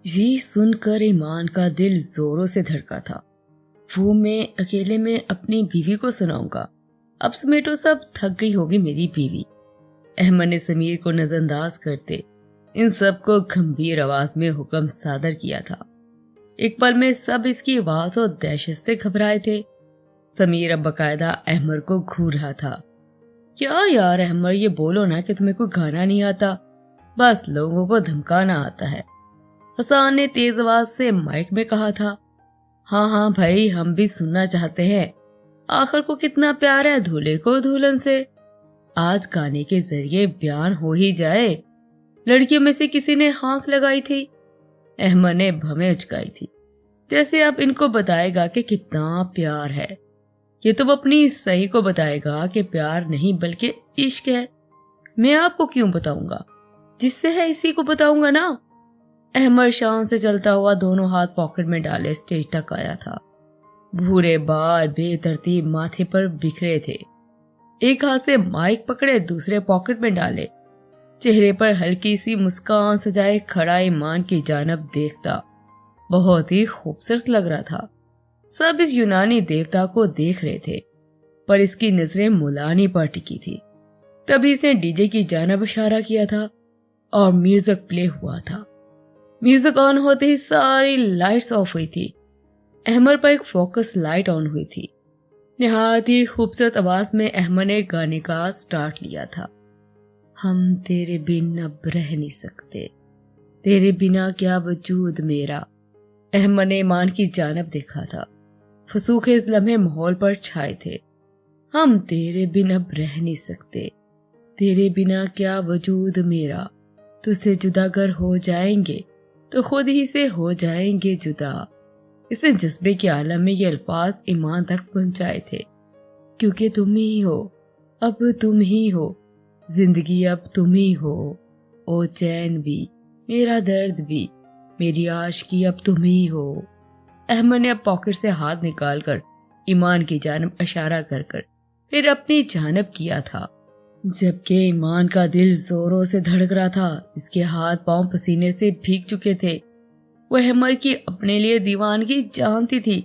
یہ سن کر ایمان کا دل زوروں سے دھڑکا تھا۔ وہ میں اکیلے میں اپنی بیوی کو سناؤں گا؟ اب سمیٹو سب، تھک گئی ہوگی میری بیوی۔ احمد نے سمیر کو نظر انداز کرتے ان سب کو گمبھیر آواز میں حکم صادر کیا تھا۔ ایک پل میں سب اس کی آواز اور دہشت سے گھبرائے تھے۔ سمیر اب باقاعدہ احمد کو گھور رہا تھا۔ کیا یار احمد، یہ بولو نا کہ تمہیں کوئی گانا نہیں آتا، بس لوگوں کو دھمکانا آتا ہے۔ حسان نے تیز آواز سے مائک میں کہا تھا۔ ہاں ہاں بھائی، ہم بھی سننا چاہتے ہیں۔ آخر کو کتنا پیار ہے دھولے کو دلہن سے، آج گانے کے ذریعے بیان ہو ہی جائے۔ لڑکیوں میں سے کسی نے ہانک لگائی تھی۔ احمد نے بھویں اچکائی تھی، جیسے اب ان کو بتائے گا کہ کتنا پیار ہے۔ یہ تو وہ اپنی صحیح کو بتائے گا کہ پیار نہیں بلکہ عشق ہے۔ میں آپ کو کیوں بتاؤں گا؟ جس سے ہے اسی کو بتاؤں گا نا۔ احمد شان سے چلتا ہوا دونوں ہاتھ پاکٹ میں ڈالے سٹیج تک آیا تھا۔ بھورے بال بے ترتیب ماتھے پر بکھرے تھے۔ ایک ہاتھ سے مائک پکڑے، دوسرے پاکٹ میں ڈالے، چہرے پر ہلکی سی مسکان سجائے کھڑا ایمان کی جانب دیکھتا۔ بہت ہی خوبصورت لگ رہا تھا۔ سب اس یونانی دیوتا کو دیکھ رہے تھے، پر اس کی نظریں مولانی پر ٹکی تھی۔ تبھی اس نے ڈی جے کی جانب اشارہ کیا تھا اور میوزک پلے ہوا تھا۔ میوزک آن ہوتے ہی ساری لائٹس آف ہوئی تھی۔ احمد پر ایک فوکس لائٹ آن ہوئی تھی۔ نہایت ہی خوبصورت آواز میں احمد نے گانے کا سٹارٹ لیا تھا۔ ہم تیرے بن اب رہ نہیں سکتے، تیرے بنا کیا وجود میرا۔ احمد نے ایمان کی جانب دیکھا تھا۔ فسوق اس لمحے ماحول پر چھائے تھے۔ ہم تیرے بن اب رہ نہیں سکتے، تیرے بنا کیا وجود میرا، تجھ سے جدا گر ہو جائیں گے تو خود ہی سے ہو جائیں گے جدا۔ اس نے جذبے کے عالم میں یہ الفاظ ایمان تک پہنچائے تھے۔ کیونکہ تم ہی ہو، اب تم ہی ہو، زندگی اب تم ہی ہو، او چین بھی، میرا درد بھی، میری عاشقی اب تم ہی ہو۔ احمد نے اب پاکٹ سے ہاتھ نکال کر ایمان کی جانب اشارہ کر کر پھر اپنی جانب کیا تھا، جبکہ ایمان کا دل زوروں سے دھڑک رہا تھا۔ اس کے ہاتھ پاؤں پسینے سے بھیگ چکے تھے۔ وہ احمد کی اپنے لیے دیوانگی جانتی تھی،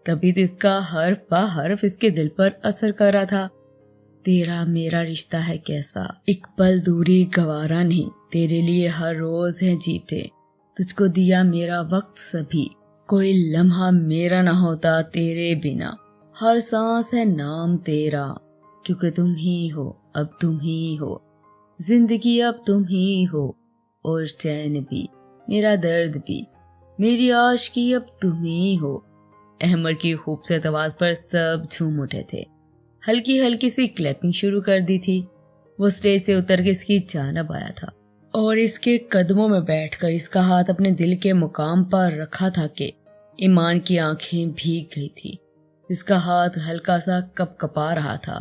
تبھی تو اس کا حرف بہ حرف اس کے دل پر اثر کر رہا تھا۔ تیرا میرا رشتہ ہے کیسا، ایک پل دوری گوارا نہیں، تیرے لیے ہر روز ہے جیتے، تجھ کو دیا میرا وقت سبھی، کوئی لمحہ میرا نہ ہوتا تیرے بنا، ہر سانس ہے نام تیرا، کیونکہ تم ہی ہو، اب تم ہی ہو، زندگی اب تم ہی ہو، اور چین بھی، میرا درد بھی، میری عاشقی اب تم ہی ہو۔ احمد کی خوبصورت آواز پر سب جھوم اٹھے تھے۔ ہلکی ہلکی سی کلیپنگ شروع کر دی تھی۔ وہ سٹیج سے اتر کے اس کی جانب آیا تھا اور اس کے قدموں میں بیٹھ کر اس کا ہاتھ اپنے دل کے مقام پر رکھا تھا کہ ایمان کی آنکھیں بھیگ گئی تھی۔ اس کا ہاتھ ہلکا سا کپ کپا رہا تھا۔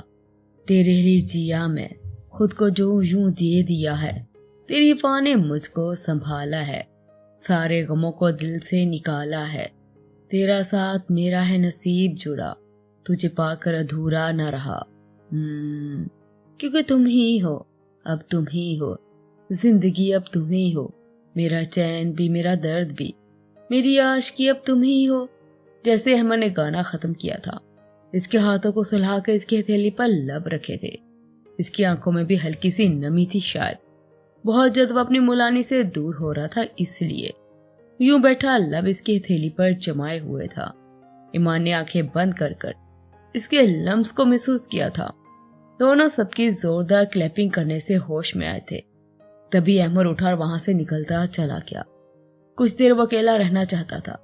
تیرے لیے جیا میں، خود کو جو یوں دے دیا ہے، تیری وفا نے مجھ کو سنبھالا ہے، سارے غموں کو دل سے نکالا ہے، تیرا ساتھ میرا ہے نصیب جڑا، تجھے پا کر ادھورا نہ رہا، کیونکہ تم ہی ہو، اب تم ہی ہو، زندگی اب تم ہی ہو، میرا چین بھی، میرا درد بھی، میری عاشقی اب تم ہی ہو۔ جیسے احمد نے گانا ختم کیا تھا، اس کے ہاتھوں کو سلھا کر اس کی ہتھیلی پر لب رکھے تھے۔ اس کی آنکھوں میں بھی ہلکی سی نمی تھی، شاید بہت جلد وہ اپنی مولانی سے دور ہو رہا تھا، اس لیے یوں بیٹھا لب اس کی ہتھیلی پر جمائے ہوئے تھا۔ ایمان نے آنکھیں بند کر کر اس کے لمس کو محسوس کیا تھا۔ دونوں سب کی زوردار کلیپنگ کرنے سے ہوش میں آئے تھے۔ تبھی احمد اٹھا اور وہاں سے نکلتا چلا گیا۔ کچھ دیر وہ اکیلا رہنا چاہتا تھا۔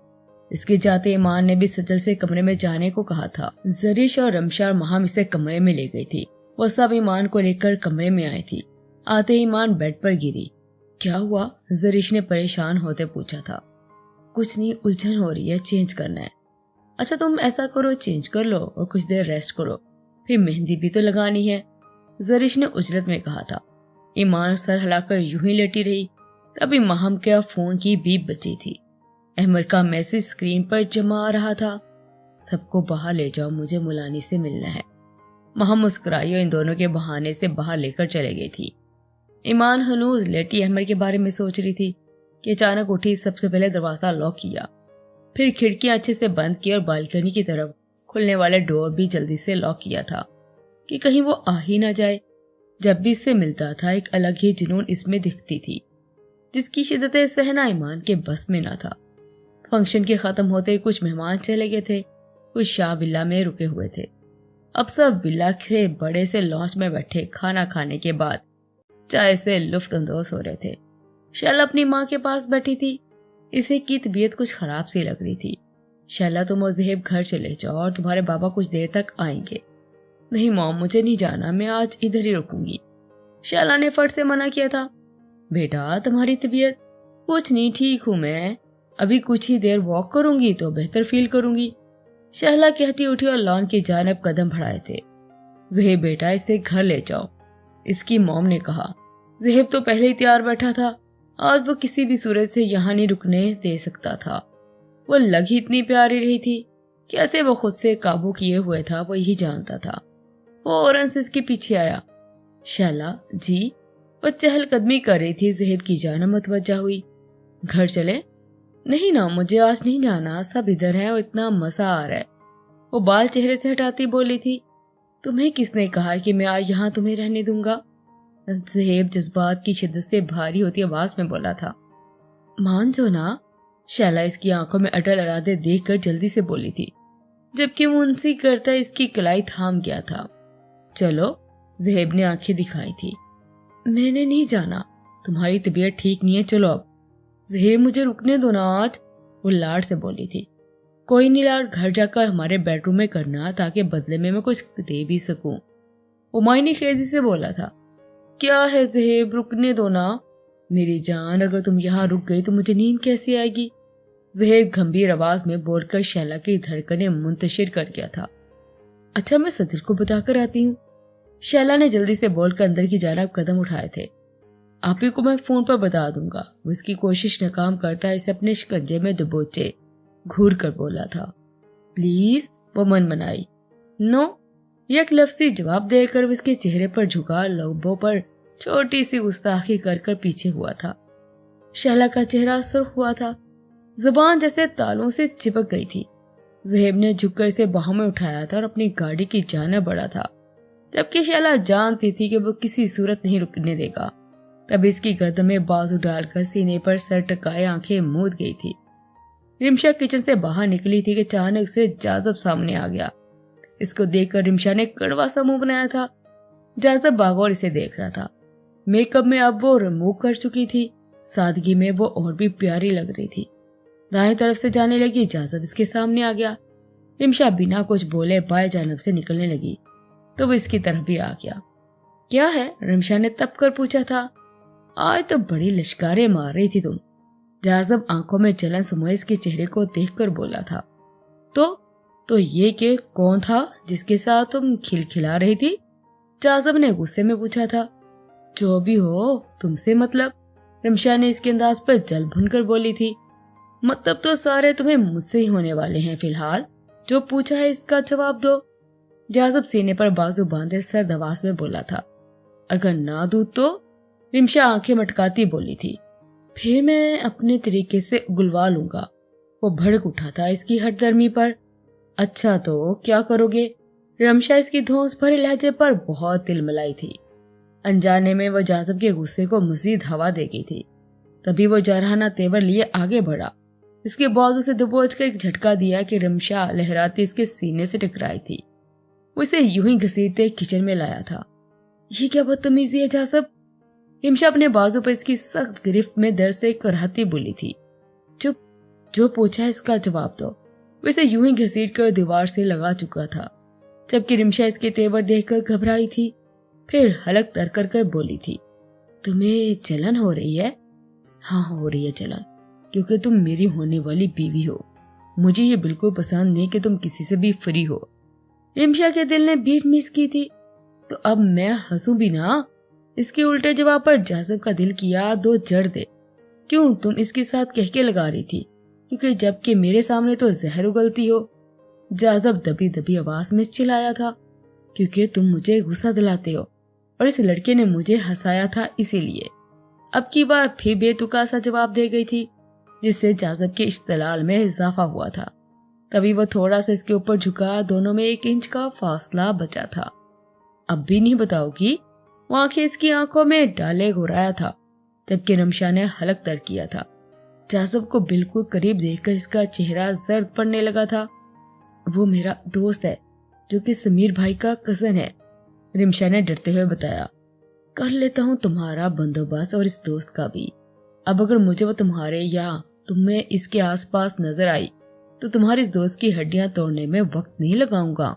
اس کے جاتے ایمان نے بھی سجل سے کمرے میں جانے کو کہا تھا۔ زریش اور رمشا اور مہم اسے کمرے میں لے گئی تھی۔ وہ سب ایمان کو لے کر کمرے میں آئی تھی۔ آتے ہی ایمان بیڈ پر گری۔ کیا ہوا؟ زریش نے پریشان ہوتے پوچھا تھا۔ کچھ نہیں، الجھن ہو رہی ہے، چینج کرنا ہے۔ اچھا تم ایسا کرو، چینج کر لو اور کچھ دیر ریسٹ کرو، پھر مہندی بھی تو لگانی ہے، زریش نے اجلت میں کہا تھا۔ ایمان سر ہلا کر یوں ہی لیٹی رہی۔ تبھی مہم کے فون کی بیپ بجی تھی۔ احمد کا میسج اسکرین پر جمع آ رہا تھا۔ سب کو باہر لے جاؤ، مجھے مولانی سے ملنا ہے۔ مہم مسکرائی اور ان دونوں کے بہانے سے باہر لے کر چلے گئی تھی۔ ایمان ہنوز لیٹی احمد کے بارے میں سوچ رہی تھی कि अचानक उठी सबसे पहले दरवाजा लॉक किया, फिर खिड़कियां अच्छे से बंद की और बालकनी की तरफ खुलने वाले डोर भी जल्दी से लॉक किया था कि कहीं वो आ ही ना जाए। जब भी इससे मिलता था एक अलग ही जुनून इसमें दिखती थी, जिसकी शिद्दत सहना ईमान के बस में ना था। फंक्शन के खत्म होते कुछ मेहमान चले गए थे, कुछ शाह विला में रुके हुए थे। अब सब विला के बड़े से लॉन्च में बैठे खाना खाने के बाद चाय से लुफ्त अंदोज हो रहे थे। शैला अपनी माँ के पास बैठी थी। इसे की तबीयत कुछ खराब सी लग रही थी। शैला, तुम और ज़ेब घर चले जाओ और तुम्हारे बाबा कुछ देर तक आएंगे। नहीं मॉम, मुझे नहीं जाना, मैं आज इधर ही रुकूंगी। शैला ने फट से मना किया था। बेटा, तुम्हारी तबीयत? कुछ नहीं, ठीक हूँ मैं, अभी कुछ ही देर वॉक करूंगी तो बेहतर फील करूंगी। शैला कहती उठी और लॉन की जानब कदम बढ़ाए थे। ज़ेब बेटा, इसे घर ले जाओ, इसकी मॉम ने कहा। ज़ेब तो पहले ही तैयार बैठा था, आज वो किसी भी सूरत से यहाँ नहीं रुकने दे सकता था। वो लग ही इतनी प्यारी रही थी, कैसे वो खुद से काबू किए हुए था वो यही जानता था। वो औरन से इसके पीछे आया। शैला जी, वो चहलकदमी कर रही थी। ज़ेब की जानब मुतवज्जा हुई। घर चले? नहीं ना, मुझे आज नहीं जाना, सब इधर है और इतना मजा आ रहा है। वो बाल चेहरे से हटाती बोली थी। तुम्हें किसने कहा कि मैं आज यहाँ तुम्हें रहने दूंगा? ज़ेब जज्बात की शिद्दत से भारी होती आवाज में बोला था। मान जो ना। शैला इसकी आंखों में अटल इरादे देखकर जल्दी से बोली थी, जबकि मुंशी करता इसकी कलाई थाम गया था। चलो, ज़ेब ने आंखें दिखाई थी। मैंने नहीं जाना, तुम्हारी तबीयत ठीक नहीं है, चलो अब। ज़ेब मुझे रुकने दो ना आज, वो लाड से बोली थी। कोई नहीं लाड, घर जाकर हमारे बेडरूम में करना, ताकि बदले में मैं कुछ दे भी सकूं। उमायनी खेजी से बोला था। क्या है ज़ेब, रुकने दो ना। मेरी जान, अगर तुम यहाँ रुक गई तो मुझे नींद कैसे आएगी? ज़ेब गंभीर आवाज में बोलकर शैला की धड़कनें मुंतशिर कर गया था। अच्छा, मैं सदिल को बताकर आती हूँ। शैला ने जल्दी से बोलकर अंदर की जानब कदम उठाए थे। आप ही को मैं फोन पर बता दूंगा। वो इसकी कोशिश नाकाम करता इसे अपने शिकंजे में दबोचे घूर कर बोला था। प्लीज, वो मन मनाई। नो, एक लफ्ज़ी जवाब देकर उसके चेहरे पर झुका लबों पर छोटी सी गुस्ताखी कर पीछे हुआ था। शैला का चेहरा सुर्ख हुआ था, जुबान जैसे तालों से चिपक गई थी। ज़ेब ने झुककर इसे बाहों में उठाया था और अपनी गाड़ी की जानब बढ़ा था, जबकि शैला जानती थी कि वो किसी सूरत नहीं रुकने देगा। तब इसकी गर्दन में बाजू डालकर सीने पर सर टकाए आंखें मूंद गई थी। रिमशा किचन से बाहर निकली थी कि अचानक से जाज़ब सामने आ गया। इसको देखकर रिमशा ने कड़वा सा मुंह बनाया था। जाज़ब बागौर इसे देख रहा था। मेकअप में अब वो रिमूव कर चुकी थी, सादगी में वो और भी प्यारी लग रही थी। दाएं तरफ से जाने लगी, जाज़ब इसके सामने आ गया। रिमशा बिना कुछ बोले बाएं जानब से निकलने लगी तो वो इसकी तरफ भी आ गया। क्या है? रिमशा ने तप कर पूछा था। आज तो बड़ी लश्कारे मार रही थी तुम। जाज़ब आंखों में जलन समाई इसके चेहरे को देखकर बोला था। तो ये कि कौन था जिसके साथ तुम खिलखिला रही थी? जाज़ब ने गुस्से में पूछा था। जो भी हो, तुमसे मतलब? रिमशा ने इसके अंदाज पर जल भुनकर बोली थी। मतलब तो सारे तुम्हें मुझसे ही होने वाले हैं, फिलहाल जो पूछा है इसका जवाब दो। जाज़ब सीने पर बाजू बांधे सर्द आवाज में बोला था। अगर ना दूं तो? रिमशा आंखें मटकाती बोली थी। फिर मैं अपने तरीके से उगलवा लूंगा। वो भड़क उठा था इसकी हठधर्मी पर। अच्छा, तो क्या करोगे? रिमशा इसकी धौंस भरे लहजे पर बहुत तिलमिलाई थी। अनजाने में वो जाज़ब के गुस्से को मजीद हवा दे गई थी। तभी वो जरहाना तेवर लिए आगे बढ़ा। इसके बाजू से दबोचकर एक झटका दिया कि रिमशा लहराती इसके सीने से टकराई थी। वो इसे यूं ही घसीटते किचन में लाया था। ये क्या बदतमीजी है जाज़ब? रिमशा अपने बाजू पर इसकी सख्त गिरफ्त में दर्द से कराहती बोली थी। चुप, जो पूछा है इसका जवाब दो। वो इसे यूं ही घसीट कर दीवार से लगा चुका था, जबकि रिमशा इसके तेवर देखकर घबराई थी। फिर हलक तर कर बोली थी। तुम्हें जलन हो रही है? हाँ, हो रही है जलन, क्योंकि तुम मेरी होने वाली बीवी हो। मुझे ये बिल्कुल पसंद नहीं कि तुम किसी से भी फ्री हो। रिमशा के दिल ने बीट मिस की थी। तो अब मैं हंसूं भी ना? इसके उल्टे जवाब पर जाज़ब का दिल किया दो जड़ दे। क्यों तुम इसके साथ कह के लगा रही थी? क्योंकि जबकि मेरे सामने तो जहर उगलती हो। जाज़ब दबी दबी आवाज में चिल्लाया था। क्योंकि तुम मुझे गुस्सा दिलाते हो और इस लड़के ने मुझे हंसाया था, इसीलिए। अब की बार फिर बेतुका सा जवाब दे गई थी, जिससे जाज़ब के इश्तिलाल में इजाफा हुआ था। तभी वो थोड़ा सा इसके ऊपर झुका, दोनों में 1 इंच का फासला बचा था। अब भी नहीं बताओगी? वो आंखें इसकी आंखों में डाले घुराया था, जबकि रमशा ने हलक तर किया था। जाज़ब को बिल्कुल करीब देखकर इसका चेहरा जर्द पड़ने लगा था। वो मेरा दोस्त है, जो कि समीर भाई का कजन है, रिमशा ने डरते हुए बताया। कर लेता हूँ तुम्हारा बंदोबस्त और इस दोस्त का भी। अब अगर मुझे वो तुम्हारे या तुम्हें इसके आसपास नजर आई तो तुम्हारी इस दोस्त की हड्डियां तोड़ने में वक्त नहीं लगाऊंगा।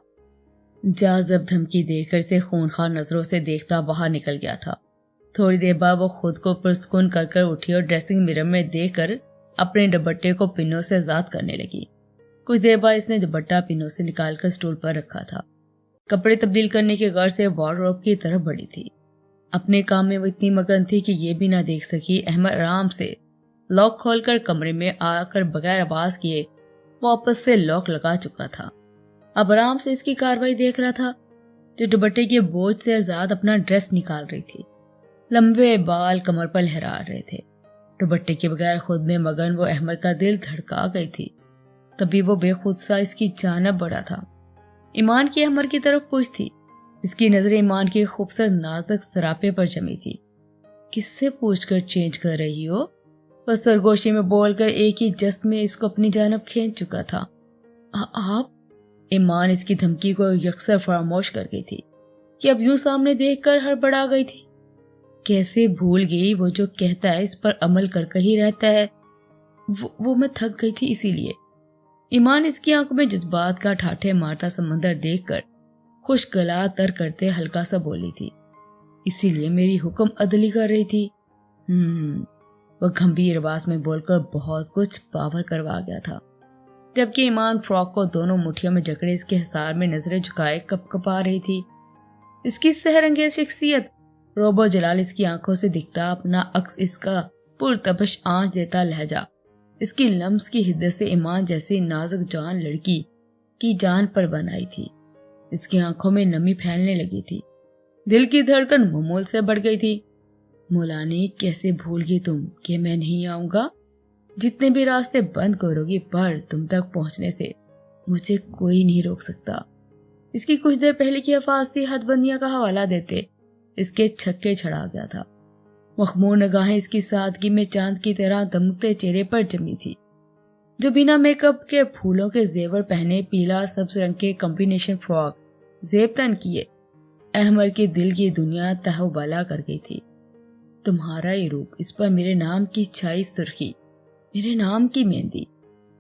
जाज़ब धमकी देकर से खूनखार नजरों से देखता बाहर निकल गया था। थोड़ी देर बाद वो खुद को पुरस्कुन कर उठी और ड्रेसिंग मिरर में देखकर अपने दुपट्टे को पिनों से आजाद करने लगी। कुछ देर बाद इसने दुपट्टा पिनों से निकालकर स्टूल पर रखा था। कपड़े तब्दील करने के गर्ज से वार्डरोब की तरफ बढ़ी थी। अपने काम में वो इतनी मगन थी कि ये भी ना देख सकी अहमद आराम से लॉक खोलकर कमरे में आकर बगैर आवाज किए वापस से लॉक लगा चुका था। अब आराम से इसकी कार्रवाई देख रहा था, जो दुपट्टे के बोझ से आजाद अपना ड्रेस निकाल रही थी। लंबे बाल कमर पर लहरा रहे थे। दुपट्टे के बगैर खुद में मगन वो अहमद का दिल धड़का गई थी। तभी वो बेखुद सा इसकी जानब बढ़ा था। ईमान की अहमद की तरफ कुछ थी। इसकी नजरें ईमान की खूबसूरत नाजुक सरापे पर जमी थी। किससे पूछकर चेंज कर रही हो? बस सरगोशी में बोलकर एक ही जस्त में इसको अपनी जानब खींच चुका था। आप? ईमान इसकी धमकी को यकसर फरामोश कर गई थी कि अब यूं सामने देखकर हड़बड़ा गई थी। कैसे भूल गई वो जो कहता है इस पर अमल कर ही रहता है। वो मैं थक गई थी इसीलिए। ईमान इसकी आंखों में जज्बात का ठाठे मारता समंदर देखकर खुश गला तर करते हल्का सा बोली थी, इसीलिए मेरी हुक्म अदली कर रही थी। वह गंभीर आवाज में बोलकर बहुत कुछ पावर करवा गया था, जबकि ईमान फ्रॉक को दोनों मुट्ठियों में जकड़े इसके हिसार में नजरें झुकाए कपकपा रही थी। इसकी सहरंगेज शख्सियत, रोबो जलाल इसकी आंखों से दिखता अपना अक्स, इसका पुरतपश आंच देता लहजा, इसकी लम्स की हिद्दत से ईमान जैसी नाजुक जान लड़की की जान पर बनाई थी। इसकी आंखों में नमी फैलने लगी थी। दिल की धड़कन मामूल से बढ़ गई थी। मौलानी, कैसे भूल गई तुम कि मैं नहीं आऊंगा? जितने भी रास्ते बंद करोगी पर तुम तक पहुंचने से मुझे कोई नहीं रोक सकता। इसकी कुछ देर पहले की हफाजती हदबंदियां का हवाला देते इसके छक्के छड़ा गया था। मखमूर निगाहें इसकी सादगी में चांद की तरह दमकते चेहरे पर जमी थी, जो बिना मेकअप के फूलों के जेवर पहने पीला सब्ज रंग के कॉम्बिनेशन फ्रॉक जेब तन किए अहमद के दिल की दुनिया तहवाला कर गई थी। तुम्हारा ये रूप, इस पर मेरे नाम की छाई सुर्खी, मेरे नाम की मेहंदी,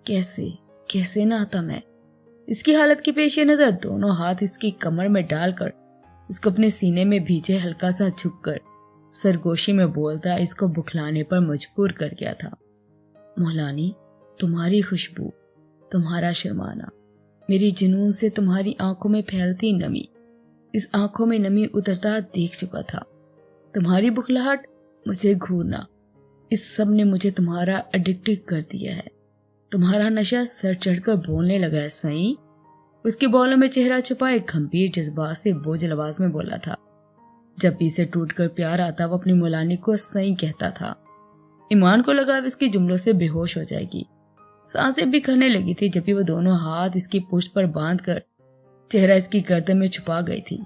कैसे कैसे ना आता मैं। इसकी हालत के पेश नजर दोनों हाथ इसकी कमर में डालकर इसको अपने सीने में भीजे हल्का सा झुककर सरगोशी में बोलता इसको बुखलाने पर मजबूर कर गया था। मौलानी, तुम्हारी खुशबू, तुम्हारा शर्माना, मेरी जुनून से तुम्हारी आंखों में फैलती नमी, इस आंखों में नमी उतरता देख चुका था। तुम्हारी बुखलाहट, मुझे घूरना, इस सब ने मुझे तुम्हारा एडिक्टिव कर दिया है। तुम्हारा नशा सर चढ़कर बोलने लगा है सही। उसके बालों में चेहरा छुपाए गंभीर जज्बात से बोझल आवाज में बोला था। जब भी इसे टूट कर प्यार आता वो अपनी मौलानी को सही कहता था। ईमान को लगा इसके जुमलों से बेहोश हो जाएगी। सांसें बिखरने लगी थी जब भी वो दोनों हाथ इसकी पुष्ट पर बांधकर चेहरा इसकी गर्दन में छुपा गई थी।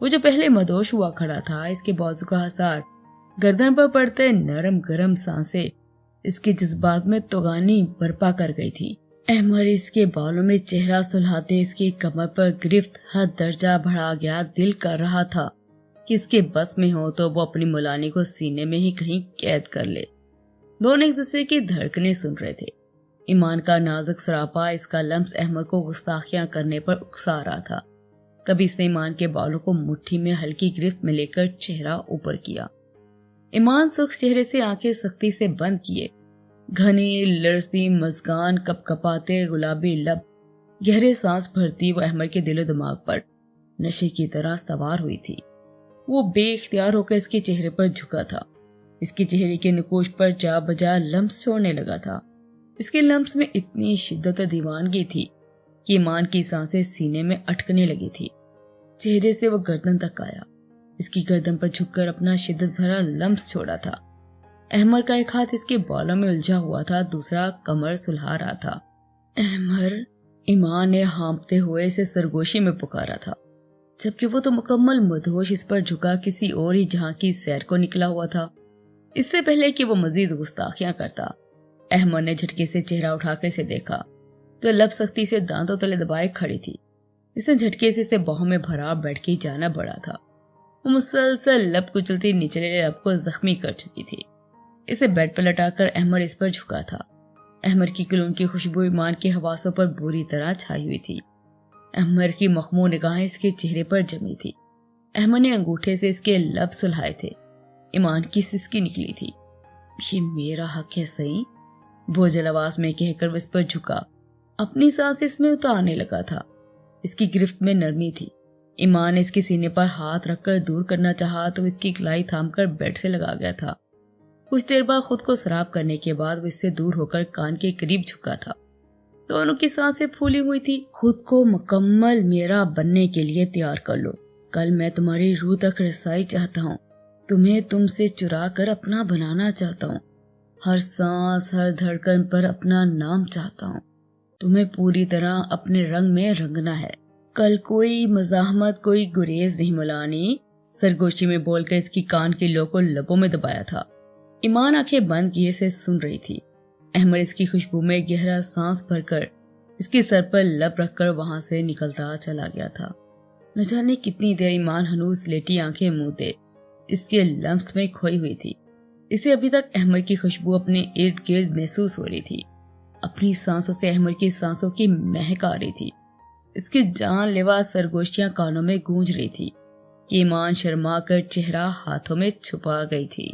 वो जो पहले मदोश हुआ खड़ा था, इसके बाजू का हसार गर्दन पर पड़ते नरम गरम सांसें इसके जज्बात में तोगानी बर्पा कर गई थी। अहमद इसके बालों में चेहरा सुलहाते इसकी कमर पर गिरफ्त हद दर्जा बढ़ा गया। दिल कर रहा था कि इसके बस में हो तो वो अपनी मौलानी को सीने में ही कहीं कैद कर ले। दोनों एक दूसरे की धड़कनें सुन रहे थे। ईमान का नाजुक सरापा इसका लम्स अहमद को गुस्ताखियां करने पर उकसा रहा था। कभी इसने ईमान के बालों को मुट्ठी में हल्की गिरफ्त में लेकर चेहरा ऊपर किया। ईमान सुर्ख चेहरे से आंखें सख्ती से बंद किए। घनी लरसती मस्कान कपकपाते गुलाबी लब गहरे सांस भरती वो अहमद के दिलो दिमाग पर नशे की तरह सवार हुई थी। वो बेइख्तियार होकर इसके चेहरे पर झुका था। इसके चेहरे के नकोश पर जा बजा लम्स छोड़ने लगा था। इसके लम्स में इतनी शिद्दत और दीवानगी थी कि ईमान की सांसें सीने में अटकने लगी थी। चेहरे से वो गर्दन तक आया। इसकी गर्दन पर झुककर अपना शिद्दत भरा लम्स छोड़ा था। احمر کا ایک ہاتھ اس کے بالوں میں الجھا ہوا تھا، دوسرا کمر سلھا رہا تھا۔ احمر، ایمان نے ہانپتے ہوئے اسے سرگوشی میں پکارا تھا، جبکہ وہ تو مکمل مدہوش اس پر جھکا کسی اور ہی جہاں کی سیر کو نکلا ہوا تھا۔ اس سے پہلے کہ وہ مزید گستاخیاں کرتا، احمد نے جھٹکے سے چہرہ اٹھا کے اسے دیکھا تو لب سختی سے دانتوں تلے دبائے کھڑی تھی۔ اس نے جھٹکے سے اسے باہوں میں بھرا بیٹھ کے جانا بڑا تھا۔ وہ مسلسل لب کچلتی نچلے لب کو زخمی کر چکی تھی۔ اسے بیڈ پر لٹا کر احمد اس پر جھکا تھا۔ احمد کی کلون کی خوشبو ایمان کے حواسوں پر بری طرح چھائی ہوئی تھی۔ احمد کی مخمور نگاہیں اس کے چہرے پر جمی تھی۔ احمد نے انگوٹھے سے اس کے لب سلھائے تھے۔ ایمان کی سسکی نکلی تھی۔ یہ میرا حق ہے صحیح، بوجھل آواز میں کہہ کر وہ اس پر جھکا، اپنی سانس اس میں اتارنے لگا تھا۔ اس کی گرفت میں نرمی تھی۔ ایمان نے اس کے سینے پر ہاتھ رکھ کر دور کرنا چاہا تو اس کی کلائی تھام کر بیڈ سے لگا گیا تھا۔ کچھ دیر بعد خود کو سراب کرنے کے بعد وہ اس سے دور ہو کر کان کے قریب جھکا تھا۔ دونوں کی سانسیں پھولی ہوئی تھی۔ خود کو مکمل میرا بننے کے لیے تیار کر لو، کل میں تمہاری روح تک رسائی چاہتا ہوں، تمہیں تم سے چرا کر اپنا بنانا چاہتا ہوں، ہر سانس ہر دھڑکن پر اپنا نام چاہتا ہوں، تمہیں پوری طرح اپنے رنگ میں رنگنا ہے، کل کوئی مزاحمت کوئی گریز نہیں ملانی، سرگوشی میں بول کر اس کی کان کی لو کو لبوں میں دبایا تھا۔ ایمان آنکھیں بند کیے سے سن رہی تھی۔ احمد اس کی خوشبو میں گہرا سانس بھر کر اس کے سر پر لب رکھ کر وہاں سے نکلتا چلا گیا تھا۔ نہ جانے کتنی دیر ایمان ہنوز لیٹی آنکھیں موندے اس کے لمس میں کھوئی ہوئی تھی۔ اسے ابھی تک احمد کی خوشبو اپنے ارد گرد محسوس ہو رہی تھی۔ اپنی سانسوں سے احمد کی سانسوں کی مہک آ رہی تھی۔ اس کی جان لیوا سرگوشیاں کانوں میں گونج رہی تھی کہ ایمان شرما کر چہرہ ہاتھوں میں چھپا گئی تھی۔